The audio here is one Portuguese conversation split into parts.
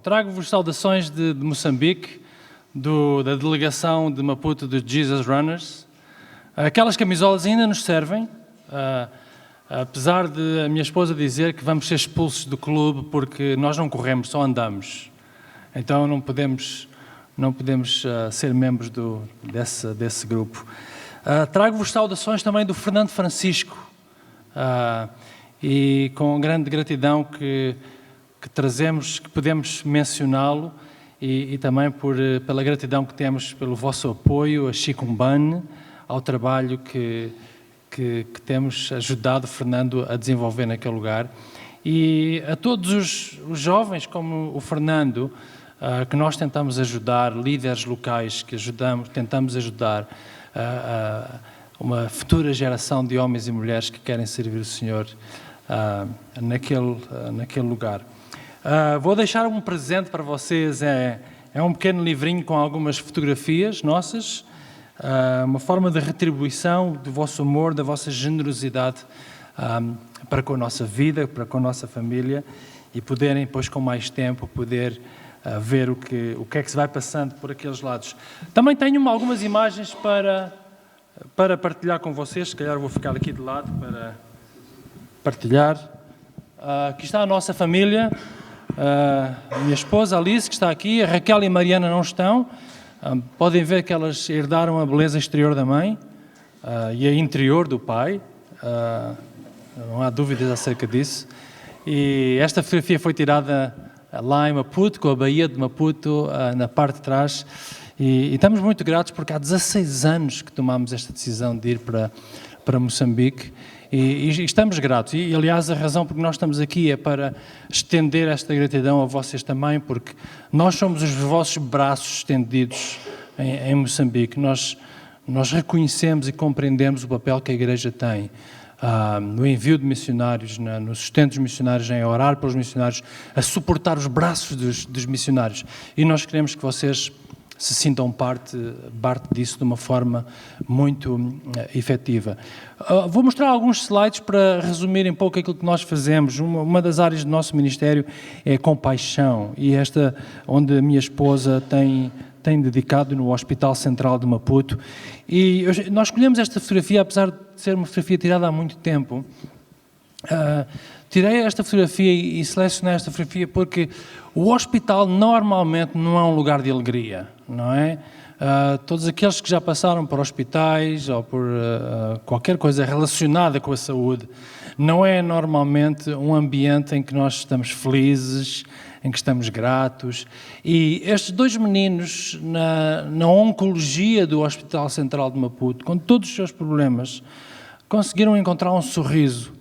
trago-vos saudações de Moçambique, da delegação de Maputo dos Jesus Runners. Aquelas camisolas ainda nos servem, apesar de a minha esposa dizer que vamos ser expulsos do clube porque nós não corremos, só andamos. Então não podemos ser membros desse grupo. Trago-vos saudações também do Fernando Francisco, e com grande gratidão que trazemos, que podemos mencioná-lo, e também pela gratidão que temos pelo vosso apoio a Chicumbane, ao trabalho que temos ajudado Fernando a desenvolver naquele lugar. E a todos os jovens como o Fernando, que nós tentamos ajudar, líderes locais que tentamos ajudar uma futura geração de homens e mulheres que querem servir o Senhor naquele lugar. Vou deixar um presente para vocês, é um pequeno livrinho com algumas fotografias nossas, uma forma de retribuição do vosso amor, da vossa generosidade para com a nossa vida, para com a nossa família, e poderem, depois com mais tempo, poder ver o que é que se vai passando por aqueles lados. Também tenho algumas imagens para partilhar com vocês, se calhar vou ficar aqui de lado para partilhar. Aqui está a nossa família, a minha esposa Alice, que está aqui, a Raquel e a Mariana não estão. Podem ver que elas herdaram a beleza exterior da mãe e a interior do pai, não há dúvidas acerca disso. E esta fotografia foi tirada lá em Maputo, com a Baía de Maputo na parte de trás, e estamos muito gratos porque há 16 anos que tomámos esta decisão de ir para Moçambique, e estamos gratos. E aliás, a razão por que nós estamos aqui é para estender esta gratidão a vocês também, porque nós somos os vossos braços estendidos em Moçambique. Nós reconhecemos e compreendemos o papel que a Igreja tem no envio de missionários, no sustento dos missionários, em orar pelos missionários, a suportar os braços dos missionários. E nós queremos que vocês se sintam parte disso de uma forma muito efetiva. Vou mostrar alguns slides para resumir um pouco aquilo que nós fazemos. Uma das áreas do nosso ministério é a compaixão, e esta onde a minha esposa tem dedicado no Hospital Central de Maputo. E nós escolhemos esta fotografia, apesar de ser uma fotografia tirada há muito tempo. Tirei esta fotografia e selecionei esta fotografia porque o hospital normalmente não é um lugar de alegria, não é? Todos aqueles que já passaram por hospitais ou por qualquer coisa relacionada com a saúde, não é normalmente um ambiente em que nós estamos felizes, em que estamos gratos. E estes dois meninos, na oncologia do Hospital Central de Maputo, com todos os seus problemas, conseguiram encontrar um sorriso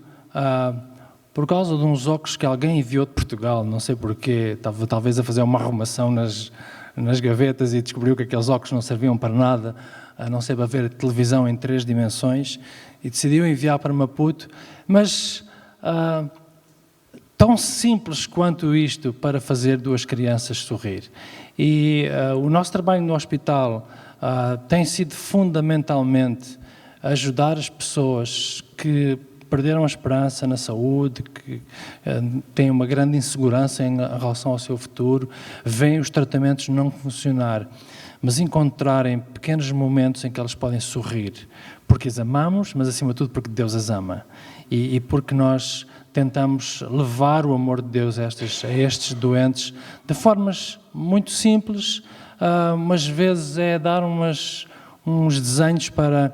por causa de uns óculos que alguém enviou de Portugal, não sei porquê, estava talvez a fazer uma arrumação nas gavetas e descobriu que aqueles óculos não serviam para nada, a não ser para ver televisão em 3 dimensões, e decidiu enviar para Maputo, mas tão simples quanto isto para fazer 2 crianças sorrir. E o nosso trabalho no hospital tem sido fundamentalmente ajudar as pessoas que perderam a esperança na saúde, que têm uma grande insegurança em relação ao seu futuro, veem os tratamentos não funcionar, mas encontrarem pequenos momentos em que elas podem sorrir, porque as amamos, mas acima de tudo porque Deus as ama, e porque nós tentamos levar o amor de Deus a estes doentes de formas muito simples, umas vezes é dar uns desenhos para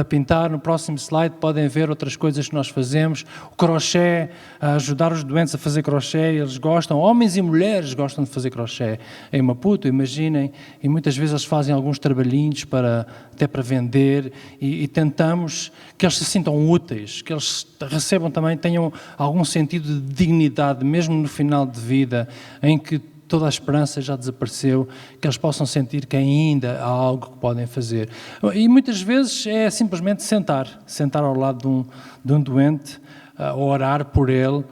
pintar. No próximo slide podem ver outras coisas que nós fazemos. O crochê, ajudar os doentes a fazer crochê, eles gostam, homens e mulheres gostam de fazer crochê. Em Maputo, imaginem, e muitas vezes eles fazem alguns trabalhinhos até para vender, e tentamos que eles se sintam úteis, que eles recebam também, tenham algum sentido de dignidade, mesmo no final de vida, em que toda a esperança já desapareceu, que eles possam sentir que ainda há algo que podem fazer. E muitas vezes é simplesmente sentar ao lado de um doente, orar por ele,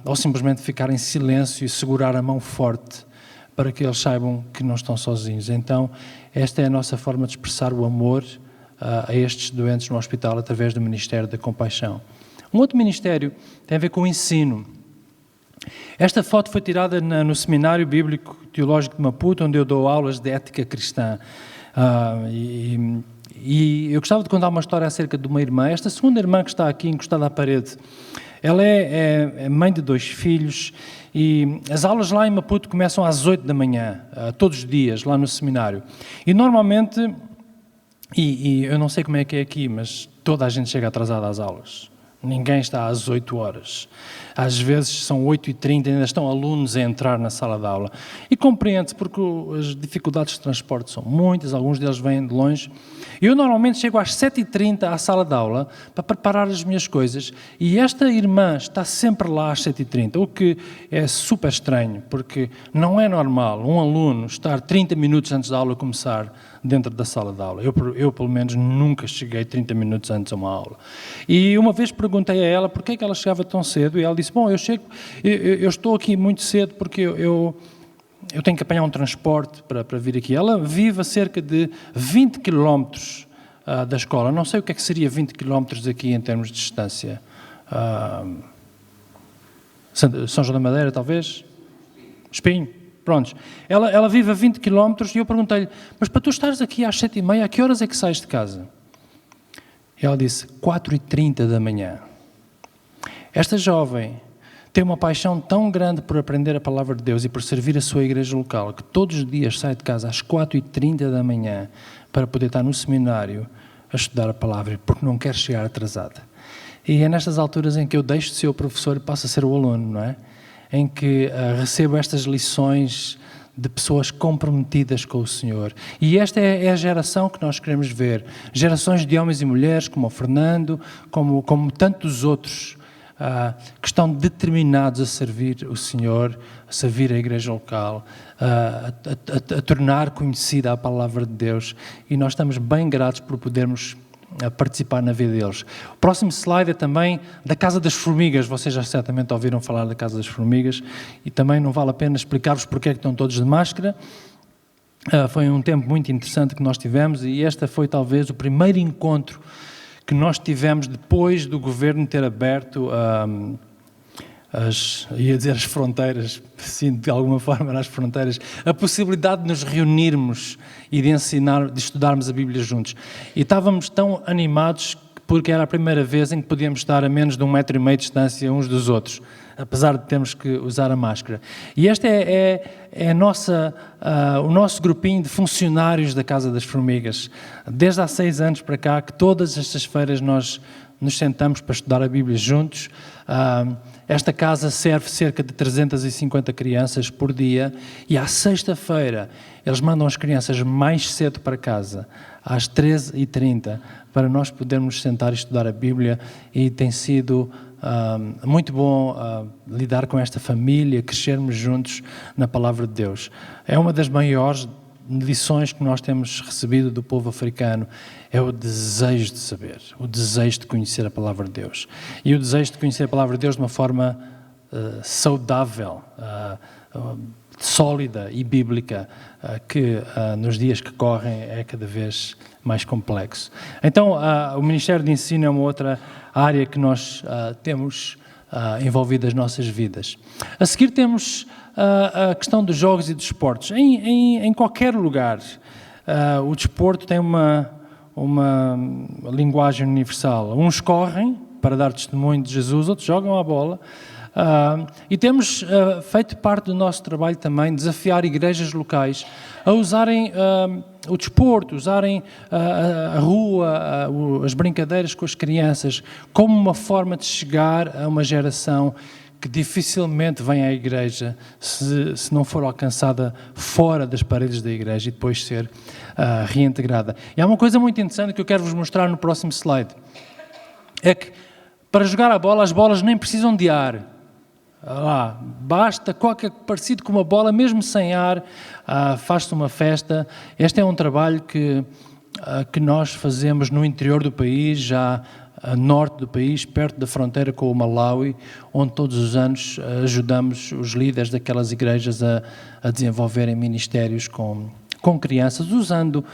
ou simplesmente ficar em silêncio e segurar a mão forte para que eles saibam que não estão sozinhos. Então, esta é a nossa forma de expressar o amor a estes doentes no hospital através do Ministério da Compaixão. Um outro ministério tem a ver com o ensino. Esta foto foi tirada no Seminário Bíblico Teológico de Maputo, onde eu dou aulas de ética cristã. E eu gostava de contar uma história acerca de uma irmã. Esta segunda irmã que está aqui encostada à parede, ela é mãe de 2 filhos e as aulas lá em Maputo começam às 8 da manhã, todos os dias, lá no seminário. E normalmente, e eu não sei como é que é aqui, mas toda a gente chega atrasada às aulas. Ninguém está às 8 horas. Às vezes são 8h30 e ainda estão alunos a entrar na sala de aula. E compreende-se porque as dificuldades de transporte são muitas, alguns deles vêm de longe. Eu normalmente chego às 7h30 à sala de aula para preparar as minhas coisas e esta irmã está sempre lá às 7h30, o que é super estranho, porque não é normal um aluno estar 30 minutos antes da aula começar dentro da sala de aula. Eu pelo menos, nunca cheguei 30 minutos antes a uma aula. E uma vez perguntei a ela por que é que ela chegava tão cedo e ela disse, bom, eu estou aqui muito cedo porque eu tenho que apanhar um transporte para vir aqui. Ela vive a cerca de 20 quilómetros da escola. Não sei o que é que seria 20 quilómetros aqui em termos de distância. São João da Madeira, talvez? Espinho? Prontos. Ela vive a 20 quilómetros e eu perguntei-lhe, mas para tu estares aqui às 7h30, a que horas é que sais de casa? E ela disse, 4h30 da manhã. Esta jovem tem uma paixão tão grande por aprender a palavra de Deus e por servir a sua igreja local, que todos os dias sai de casa às 4h30 da manhã para poder estar no seminário a estudar a palavra, porque não quer chegar atrasada. E é nestas alturas em que eu deixo de ser o professor e passo a ser o aluno, não é? Em que recebo estas lições de pessoas comprometidas com o Senhor. E esta é a geração que nós queremos ver. Gerações de homens e mulheres, como o Fernando, como tantos outros, que estão determinados a servir o Senhor, a servir a igreja local, a tornar conhecida a palavra de Deus. E nós estamos bem gratos por podermos participar na vida deles. O próximo slide é também da Casa das Formigas. Vocês já certamente ouviram falar da Casa das Formigas e também não vale a pena explicar-vos porque é que estão todos de máscara. Foi um tempo muito interessante que nós tivemos e esta foi talvez o primeiro encontro que nós tivemos depois do governo ter aberto as fronteiras, sim, de alguma forma as fronteiras, a possibilidade de nos reunirmos e de estudarmos a Bíblia juntos. E estávamos tão animados porque era a primeira vez em que podíamos estar a menos de 1,5 metro de distância uns dos outros, apesar de termos que usar a máscara. E este é o nosso grupinho de funcionários da Casa das Formigas. Desde há 6 anos para cá, que todas estas feiras nós nos sentamos para estudar a Bíblia juntos. Esta casa serve cerca de 350 crianças por dia e à sexta-feira eles mandam as crianças mais cedo para casa, às 13h30, para nós podermos sentar e estudar a Bíblia e tem sido muito bom lidar com esta família, crescermos juntos na palavra de Deus. É uma das maiores lições que nós temos recebido do povo africano, é o desejo de saber, o desejo de conhecer a palavra de Deus. E o desejo de conhecer a palavra de Deus de uma forma saudável, sólida e bíblica, que nos dias que correm é cada vez mais complexo. Então, o Ministério de Ensino é uma outra área que nós temos envolvido as nossas vidas. A seguir temos a questão dos jogos e dos esportes. Em qualquer lugar, o desporto tem uma linguagem universal. Uns correm para dar testemunho de Jesus, outros jogam a bola. E temos feito parte do nosso trabalho também desafiar igrejas locais a usarem o desporto, usarem a rua, as brincadeiras com as crianças como uma forma de chegar a uma geração que dificilmente vem à igreja se não for alcançada fora das paredes da igreja e depois ser reintegrada. E há uma coisa muito interessante que eu quero vos mostrar no próximo slide. É que para jogar a bola, as bolas nem precisam de ar. Basta qualquer parecido com uma bola, mesmo sem ar, faz-se uma festa. Este é um trabalho que nós fazemos no interior do país, já a norte do país, perto da fronteira com o Malawi, onde todos os anos ajudamos os líderes daquelas igrejas a desenvolverem ministérios com crianças, usando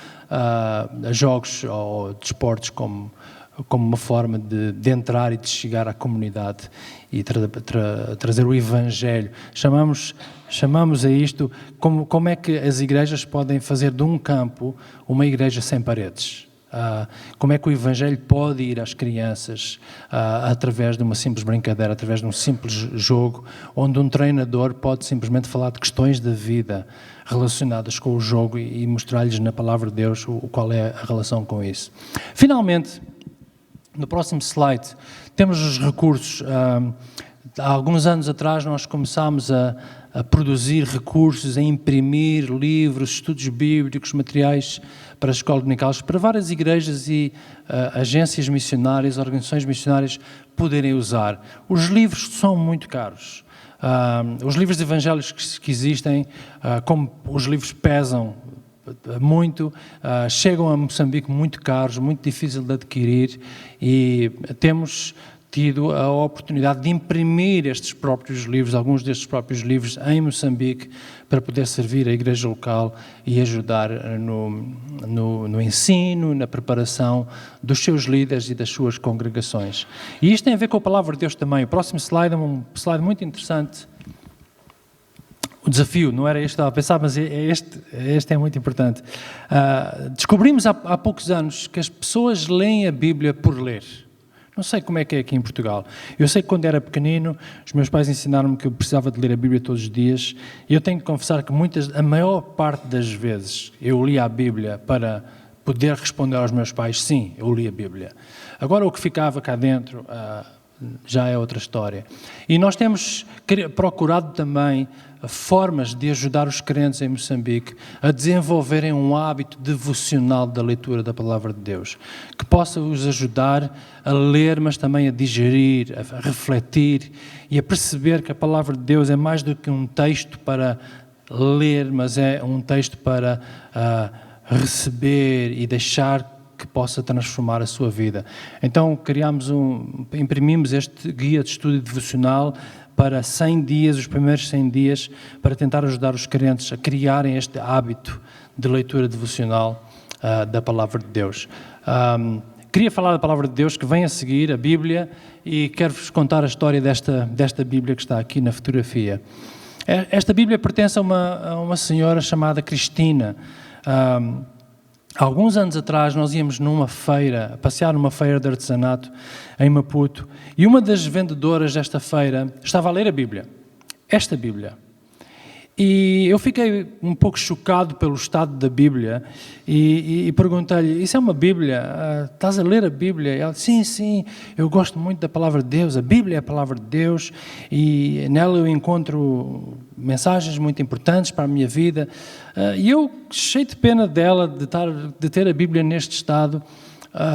jogos ou desportos como como uma forma de entrar e de chegar à comunidade e trazer o Evangelho. Chamamos a isto como é que as igrejas podem fazer de um campo uma igreja sem paredes. Como é que o Evangelho pode ir às crianças através de uma simples brincadeira, através de um simples jogo, onde um treinador pode simplesmente falar de questões da vida relacionadas com o jogo e mostrar-lhes na palavra de Deus qual é a relação com isso. Finalmente, no próximo slide, temos os recursos. Há alguns anos atrás nós começámos a produzir recursos, a imprimir livros, estudos bíblicos, materiais para a Escola Dominical, para várias igrejas e agências missionárias, organizações missionárias poderem usar. Os livros são muito caros. Os livros evangélicos que existem, como os livros pesam muito, chegam a Moçambique muito caros, muito difícil de adquirir, e temos tido a oportunidade de imprimir estes próprios livros, alguns destes próprios livros em Moçambique, para poder servir a igreja local e ajudar no ensino, na preparação dos seus líderes e das suas congregações. E isto tem a ver com a palavra de Deus também. O próximo slide é um slide muito interessante. O desafio, não era este que estava a pensar, mas este é muito importante. Descobrimos há poucos anos que as pessoas leem a Bíblia por ler. Não sei como é que é aqui em Portugal. Eu sei que quando era pequenino, os meus pais ensinaram-me que eu precisava de ler a Bíblia todos os dias, e eu tenho que confessar que a maior parte das vezes eu li a Bíblia para poder responder aos meus pais, sim, eu li a Bíblia. Agora o que ficava cá dentro já é outra história. E nós temos procurado também formas de ajudar os crentes em Moçambique a desenvolverem um hábito devocional da leitura da Palavra de Deus, que possa os ajudar a ler, mas também a digerir, a refletir e a perceber que a Palavra de Deus é mais do que um texto para ler, mas é um texto para receber e deixar que possa transformar a sua vida. Então imprimimos este guia de estudo devocional para 100 dias, os primeiros 100 dias, para tentar ajudar os crentes a criarem este hábito de leitura devocional da Palavra de Deus. Queria falar da Palavra de Deus que vem a seguir, a Bíblia, e quero-vos contar a história desta Bíblia que está aqui na fotografia. Esta Bíblia pertence a uma senhora chamada Cristina. Alguns anos atrás nós íamos passear numa feira de artesanato em Maputo, e uma das vendedoras desta feira estava a ler a Bíblia, esta Bíblia. E eu fiquei um pouco chocado pelo estado da Bíblia e perguntei-lhe, isso é uma Bíblia? Estás a ler a Bíblia? E ela disse, sim, eu gosto muito da Palavra de Deus, a Bíblia é a Palavra de Deus e nela eu encontro mensagens muito importantes para a minha vida. E eu, cheio de pena dela, de ter a Bíblia neste estado,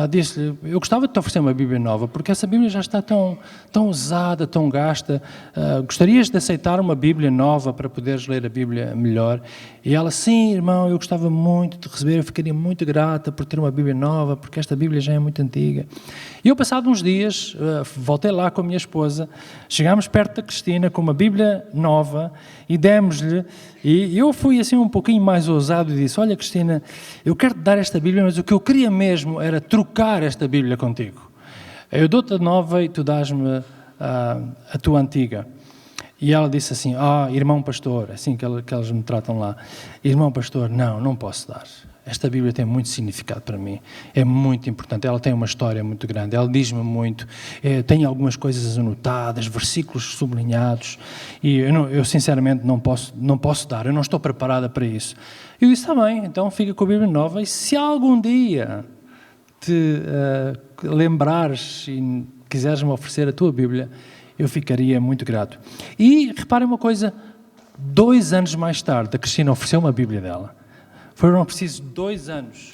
disse-lhe, eu gostava de te oferecer uma Bíblia nova, porque essa Bíblia já está tão usada, tão gasta. Gostarias de aceitar uma Bíblia nova para poderes ler a Bíblia melhor? E ela, sim, irmão, eu gostava muito de receber, eu ficaria muito grata por ter uma Bíblia nova, porque esta Bíblia já é muito antiga. E eu, passado uns dias, voltei lá com a minha esposa, chegámos perto da Cristina com uma Bíblia nova e demos-lhe, e eu fui assim um pouquinho mais ousado e disse, olha Cristina, eu quero-te dar esta Bíblia, mas o que eu queria mesmo era trocar esta Bíblia contigo. Eu dou-te a nova e tu dás-me a tua antiga. E ela disse assim, irmão pastor, assim que eles me tratam lá, irmão pastor, não posso dar. Esta Bíblia tem muito significado para mim, é muito importante, ela tem uma história muito grande, ela diz-me muito, tem algumas coisas anotadas, versículos sublinhados, e eu sinceramente não posso dar, eu não estou preparada para isso. Eu disse, está bem, então fica com a Bíblia nova, e se algum dia te lembrares e quiseres-me oferecer a tua Bíblia, eu ficaria muito grato. E reparem uma coisa, 2 anos mais tarde, a Cristina ofereceu uma Bíblia dela. Foram precisos 2 anos.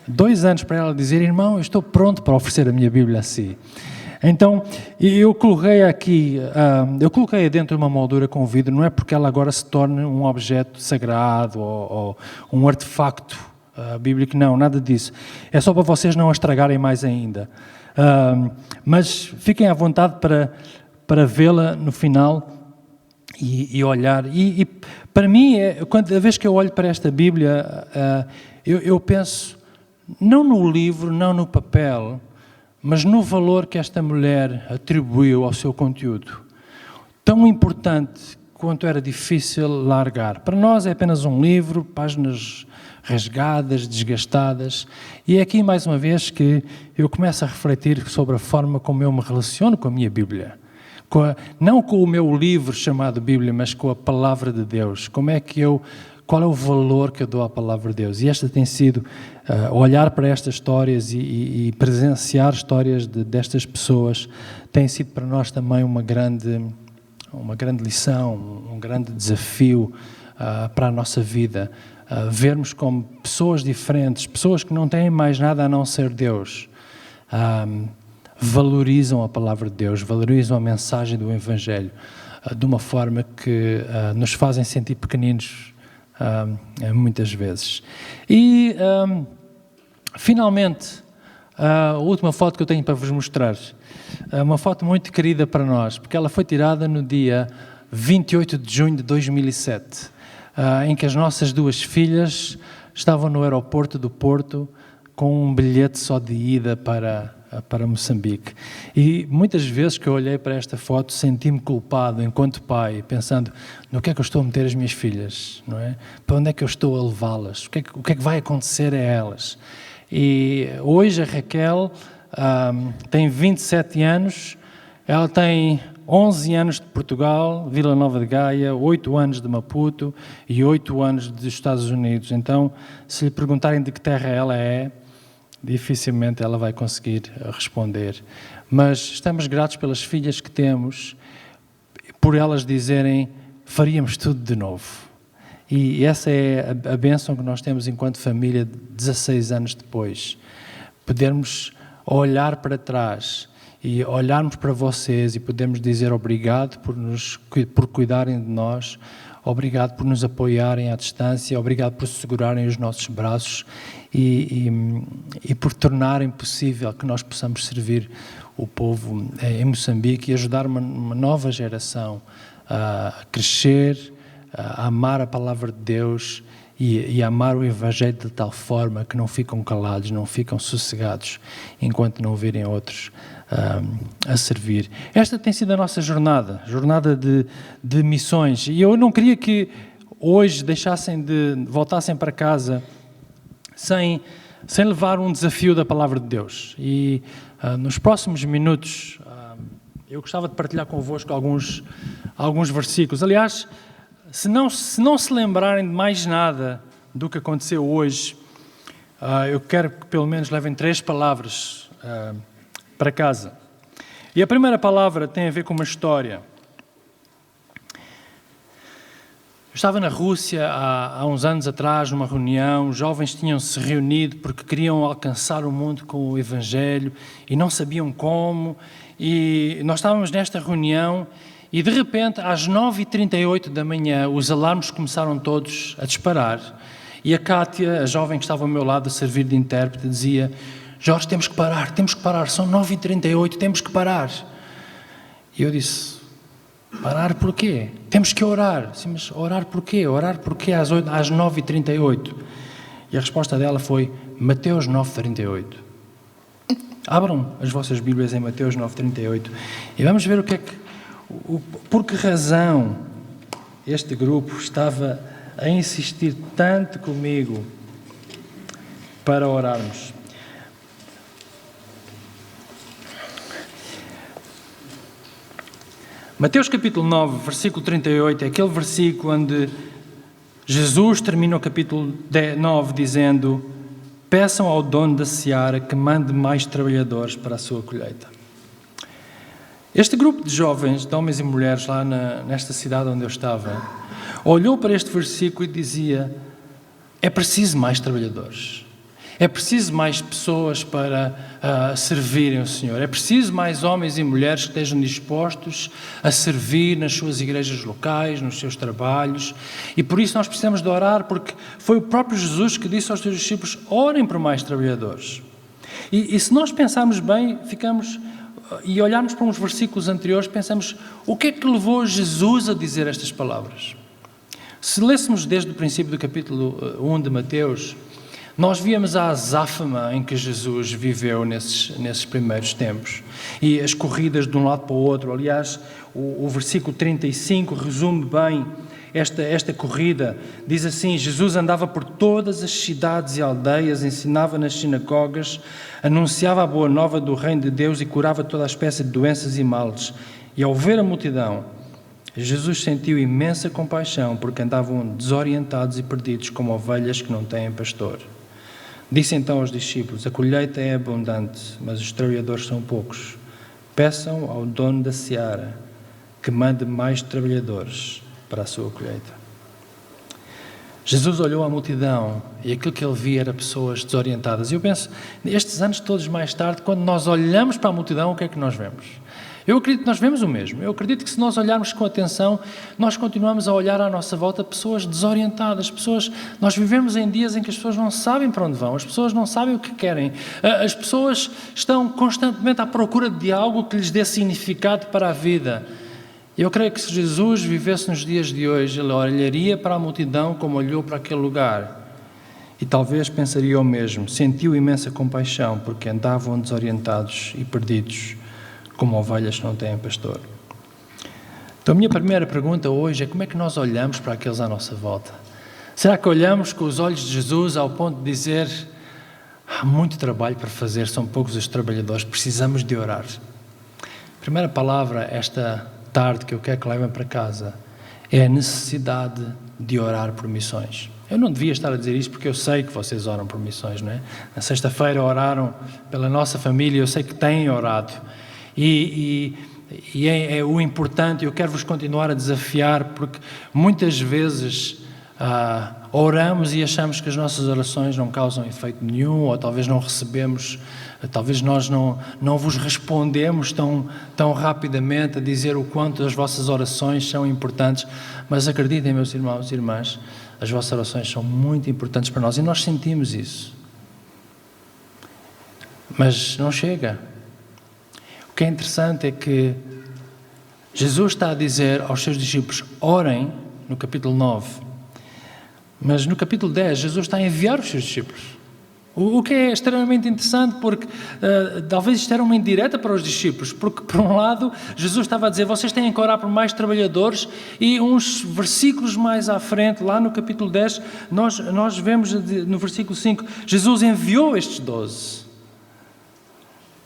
2 anos para ela dizer, irmão, eu estou pronto para oferecer a minha Bíblia a si. Então, eu coloquei-a dentro de uma moldura com vidro, não é porque ela agora se torne um objeto sagrado ou um artefacto bíblico, não, nada disso. É só para vocês não a estragarem mais ainda. Mas fiquem à vontade para vê-la no final e olhar. E para mim, cada vez que eu olho para esta Bíblia, eu penso, não no livro, não no papel, mas no valor que esta mulher atribuiu ao seu conteúdo. Tão importante quanto era difícil largar. Para nós é apenas um livro, páginas rasgadas, desgastadas, e é aqui mais uma vez que eu começo a refletir sobre a forma como eu me relaciono com a minha Bíblia. Não com o meu livro chamado Bíblia, mas com a Palavra de Deus. Qual é o valor que eu dou à Palavra de Deus? E esta tem sido, olhar para estas histórias e presenciar histórias destas pessoas, tem sido para nós também uma grande lição, um grande desafio para a nossa vida. Vermos como pessoas diferentes, pessoas que não têm mais nada a não ser Deus, valorizam a Palavra de Deus, valorizam a mensagem do Evangelho de uma forma que nos fazem sentir pequeninos muitas vezes. E, finalmente, a última foto que eu tenho para vos mostrar, uma foto muito querida para nós, porque ela foi tirada no dia 28 de junho de 2007, em que as nossas duas filhas estavam no aeroporto do Porto com um bilhete só de ida para Moçambique. E muitas vezes que eu olhei para esta foto senti-me culpado enquanto pai, pensando no que é que eu estou a meter as minhas filhas, não é? Para onde é que eu estou a levá-las? O que é que vai acontecer a elas? E hoje a Raquel tem 27 anos, ela tem 11 anos de Portugal, Vila Nova de Gaia, 8 anos de Maputo e 8 anos dos Estados Unidos. Então, se lhe perguntarem de que terra ela é, dificilmente ela vai conseguir responder. Mas estamos gratos pelas filhas que temos, por elas dizerem, faríamos tudo de novo. E essa é a bênção que nós temos enquanto família 16 anos depois. Podermos olhar para trás e olharmos para vocês e podermos dizer obrigado por cuidarem de nós, obrigado por nos apoiarem à distância, obrigado por segurarem os nossos braços e por tornarem possível que nós possamos servir o povo em Moçambique e ajudar uma nova geração a crescer, a amar a Palavra de Deus e a amar o Evangelho de tal forma que não ficam calados, não ficam sossegados enquanto não virem outros a servir. Esta tem sido a nossa jornada de missões, e eu não queria que hoje voltassem para casa sem levar um desafio da Palavra de Deus. E nos próximos minutos eu gostava de partilhar convosco alguns versículos. Aliás, se não se lembrarem de mais nada do que aconteceu hoje, eu quero que pelo menos levem 3 palavras para casa. E a primeira palavra tem a ver com uma história. Eu estava na Rússia há uns anos atrás, numa reunião, os jovens tinham-se reunido porque queriam alcançar o mundo com o Evangelho e não sabiam como, e nós estávamos nesta reunião e de repente às 9h38 da manhã os alarmes começaram todos a disparar e a Kátia, a jovem que estava ao meu lado a servir de intérprete, dizia: Jorge, temos que parar, são 9h38, temos que parar. E eu disse: parar porquê? Temos que orar. Sim, mas orar porquê? Orar porquê às 9h38? E a resposta dela foi: Mateus 9:38. Abram as vossas Bíblias em Mateus 9:38 e vamos ver por que razão este grupo estava a insistir tanto comigo para orarmos. Mateus capítulo 9, versículo 38, é aquele versículo onde Jesus termina o capítulo 9 dizendo: peçam ao dono da seara que mande mais trabalhadores para a sua colheita. Este grupo de jovens, de homens e mulheres lá nesta cidade onde eu estava, olhou para este versículo e dizia: é preciso mais trabalhadores. É preciso mais pessoas para servirem o Senhor. É preciso mais homens e mulheres que estejam dispostos a servir nas suas igrejas locais, nos seus trabalhos. E por isso nós precisamos de orar, porque foi o próprio Jesus que disse aos seus discípulos: orem por mais trabalhadores. E se nós pensarmos bem, e olharmos para uns versículos anteriores, pensamos: o que é que levou Jesus a dizer estas palavras? Se lêssemos desde o princípio do capítulo 1 de Mateus, Nós víamos a azáfama em que Jesus viveu nesses primeiros tempos e as corridas de um lado para o outro. Aliás, o versículo 35 resume bem esta corrida. Diz assim: Jesus andava por todas as cidades e aldeias, ensinava nas sinagogas, anunciava a boa nova do reino de Deus e curava toda a espécie de doenças e males. E ao ver a multidão, Jesus sentiu imensa compaixão, porque andavam desorientados e perdidos como ovelhas que não têm pastor. Disse então aos discípulos: a colheita é abundante, mas os trabalhadores são poucos. Peçam ao dono da seara que mande mais trabalhadores para a sua colheita. Jesus olhou à multidão e aquilo que ele via era pessoas desorientadas. E eu penso, estes anos todos mais tarde, quando nós olhamos para a multidão, o que é que nós vemos? Eu acredito que nós vemos o mesmo. Eu acredito que se nós olharmos com atenção, nós continuamos a olhar à nossa volta pessoas desorientadas, nós vivemos em dias em que as pessoas não sabem para onde vão, as pessoas não sabem o que querem, as pessoas estão constantemente à procura de algo que lhes dê significado para a vida. Eu creio que se Jesus vivesse nos dias de hoje, ele olharia para a multidão como olhou para aquele lugar e talvez pensaria o mesmo, sentiu imensa compaixão porque andavam desorientados e perdidos, como ovelhas que não têm pastor. Então a minha primeira pergunta hoje é: como é que nós olhamos para aqueles à nossa volta? Será que olhamos com os olhos de Jesus ao ponto de dizer: há muito trabalho para fazer, são poucos os trabalhadores, precisamos de orar? A primeira palavra esta tarde que eu quero que levem para casa é a necessidade de orar por missões. Eu não devia estar a dizer isto porque eu sei que vocês oram por missões, não é? Na sexta-feira oraram pela nossa família, eu sei que têm orado. E é o importante. Eu quero vos continuar a desafiar, porque muitas vezes oramos e achamos que as nossas orações não causam efeito nenhum, ou talvez não recebemos, talvez nós não vos respondemos tão rapidamente a dizer o quanto as vossas orações são importantes, mas acreditem, meus irmãos e irmãs, as vossas orações são muito importantes para nós e nós sentimos isso. Mas não chega. O que é interessante é que Jesus está a dizer aos seus discípulos: orem, no capítulo 9, mas no capítulo 10 Jesus está a enviar os seus discípulos. O que é extremamente interessante, porque talvez isto era uma indireta para os discípulos, porque por um lado Jesus estava a dizer: vocês têm que orar por mais trabalhadores, e uns versículos mais à frente, lá no capítulo 10, nós vemos no versículo 5, Jesus enviou estes 12,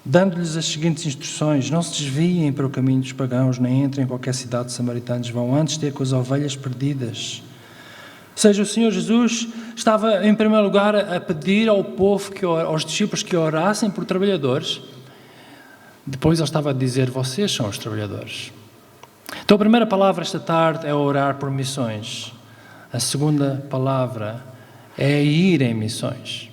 dando-lhes as seguintes instruções: não se desviem para o caminho dos pagãos, nem entrem em qualquer cidade de samaritanos, vão antes ter com as ovelhas perdidas. Ou seja, o Senhor Jesus estava em primeiro lugar a pedir ao povo, aos discípulos, que orassem por trabalhadores. Depois ele estava a dizer: vocês são os trabalhadores. Então a primeira palavra esta tarde é orar por missões. A segunda palavra é ir em missões.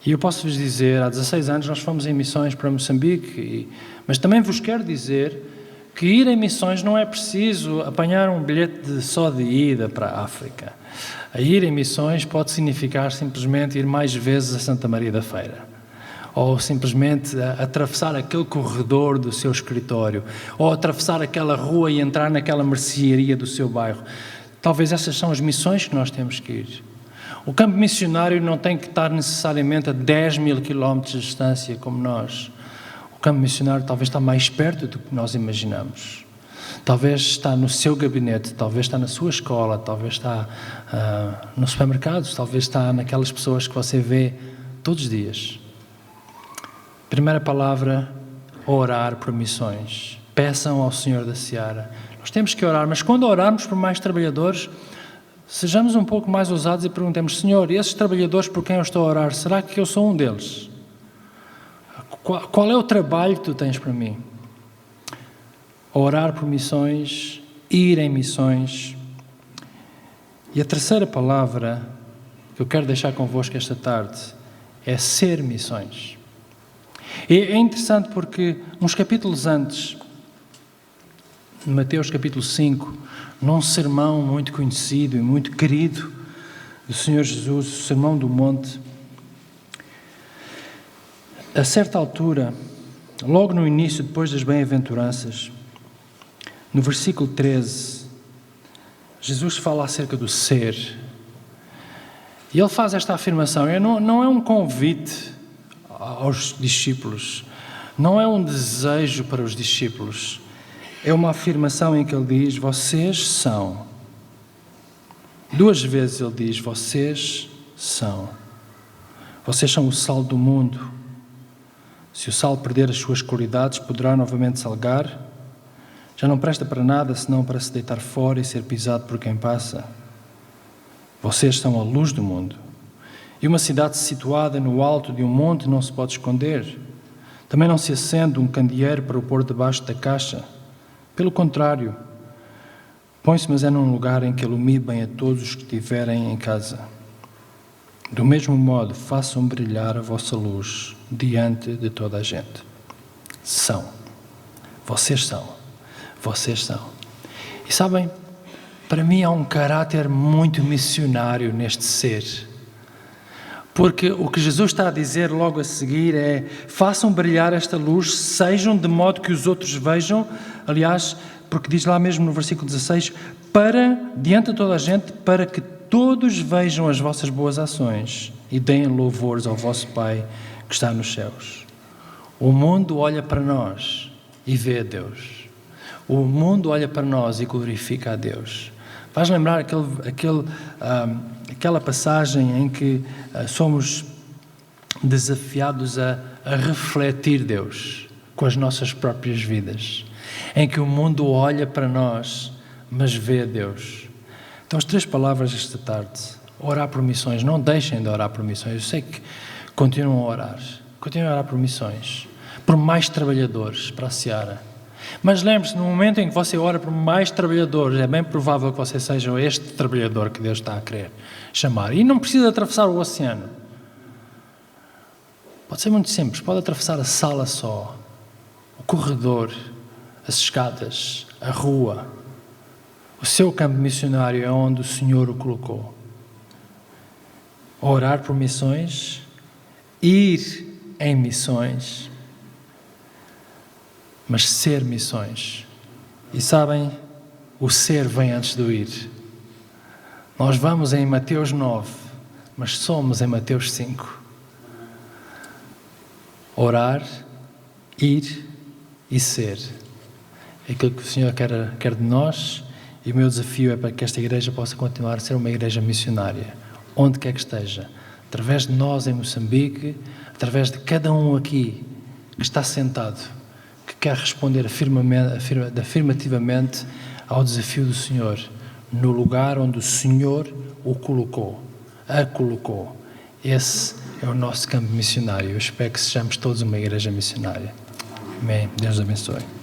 E eu posso vos dizer, há 16 anos nós fomos em missões para Moçambique, mas também vos quero dizer que ir em missões não é preciso apanhar um bilhete só de ida para a África. A ir em missões pode significar simplesmente ir mais vezes a Santa Maria da Feira, ou simplesmente atravessar aquele corredor do seu escritório, ou atravessar aquela rua e entrar naquela mercearia do seu bairro. Talvez essas são as missões que nós temos que ir. O campo missionário não tem que estar necessariamente a 10.000 quilómetros de distância como nós. O campo missionário talvez está mais perto do que nós imaginamos. Talvez está no seu gabinete, talvez está na sua escola, talvez está no supermercado, talvez está naquelas pessoas que você vê todos os dias. Primeira palavra, orar por missões. Peçam ao Senhor da Seara. Nós temos que orar, mas quando orarmos por mais trabalhadores, sejamos um pouco mais ousados e perguntemos: Senhor, esses trabalhadores por quem eu estou a orar, será que eu sou um deles? Qual é o trabalho que tu tens para mim? Orar por missões, ir em missões. E a terceira palavra que eu quero deixar convosco esta tarde é ser missões. E é interessante porque uns capítulos antes, em Mateus capítulo 5, num sermão muito conhecido e muito querido do Senhor Jesus, o Sermão do Monte, a certa altura, logo no início, depois das bem-aventuranças, no versículo 13, Jesus fala acerca do ser. E ele faz esta afirmação, não é um convite aos discípulos, não é um desejo para os discípulos, é uma afirmação em que ele diz, vocês são. 2 vezes ele diz, vocês são. Vocês são o sal do mundo. Se o sal perder as suas qualidades, poderá novamente salgar. Já não presta para nada, senão para se deitar fora e ser pisado por quem passa. Vocês são a luz do mundo. E uma cidade situada no alto de um monte não se pode esconder. Também não se acende um candeeiro para o pôr debaixo da caixa. Pelo contrário, põe-se, mas é num lugar em que ilumine bem a todos os que estiverem em casa. Do mesmo modo, façam brilhar a vossa luz diante de toda a gente. São. Vocês são. Vocês são. E sabem, para mim há um caráter muito missionário neste ser. Porque o que Jesus está a dizer logo a seguir é, façam brilhar esta luz, sejam de modo que os outros vejam, aliás, porque diz lá mesmo no versículo 16, diante de toda a gente, para que todos vejam as vossas boas ações e deem louvores ao vosso Pai que está nos céus. O mundo olha para nós e vê a Deus. O mundo olha para nós e glorifica a Deus. Faz lembrar aquela passagem em que somos desafiados a refletir Deus com as nossas próprias vidas, em que o mundo olha para nós, mas vê a Deus. Então, as 3 palavras esta tarde: orar por missões. Não deixem de orar por missões. Eu sei que continuam a orar. Continuem a orar por missões, por mais trabalhadores para a seara. Mas lembre-se, no momento em que você ora por mais trabalhadores, é bem provável que você seja este trabalhador que Deus está a querer chamar. E não precisa atravessar o oceano. Pode ser muito simples. Pode atravessar a sala só, o corredor, as escadas, a rua. O seu campo missionário é onde o Senhor o colocou. Orar por missões, ir em missões, mas ser missões. E sabem, o ser vem antes do ir. Nós vamos em Mateus 9, mas somos em Mateus 5. Orar, ir e ser. É aquilo que o Senhor quer de nós, e o meu desafio é para que esta igreja possa continuar a ser uma igreja missionária, onde quer que esteja, através de nós em Moçambique, através de cada um aqui que está sentado, que quer responder afirmativamente ao desafio do Senhor, no lugar onde o Senhor o colocou, a colocou. Esse é o nosso campo missionário. Eu espero que sejamos todos uma igreja missionária. Amém. Deus abençoe.